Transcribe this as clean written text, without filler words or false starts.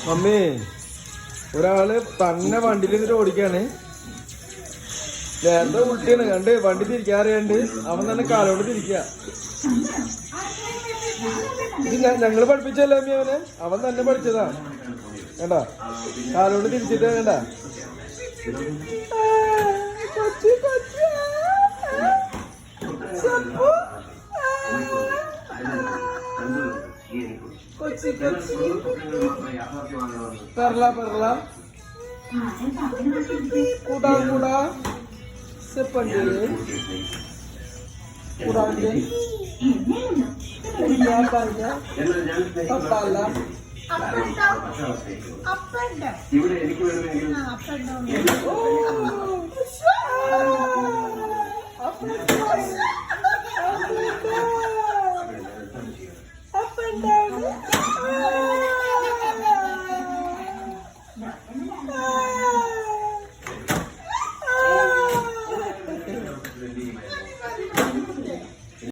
Mummy ഒരാള് തന്നെ വണ്ടിയിൽ നിന്നിട്ട് ഓടിക്കാണ്. നേരത്തെ ഉൾട്ടിയാണ് കണ്ട് വണ്ടി തിരിക്കാറിയാണ്ട് അവൻ തന്നെ കാലോട് തിരിക്കുക. ഇത് ഞങ്ങള് പഠിപ്പിച്ചല്ലേ അമ്മി അവനെ, അവൻ തന്നെ പഠിച്ചതാ. വേണ്ട കാലോട് തിരിച്ചിട്ട് വേണ്ട. perla kuda sepandil kurangnya punya banyak kepala up and down.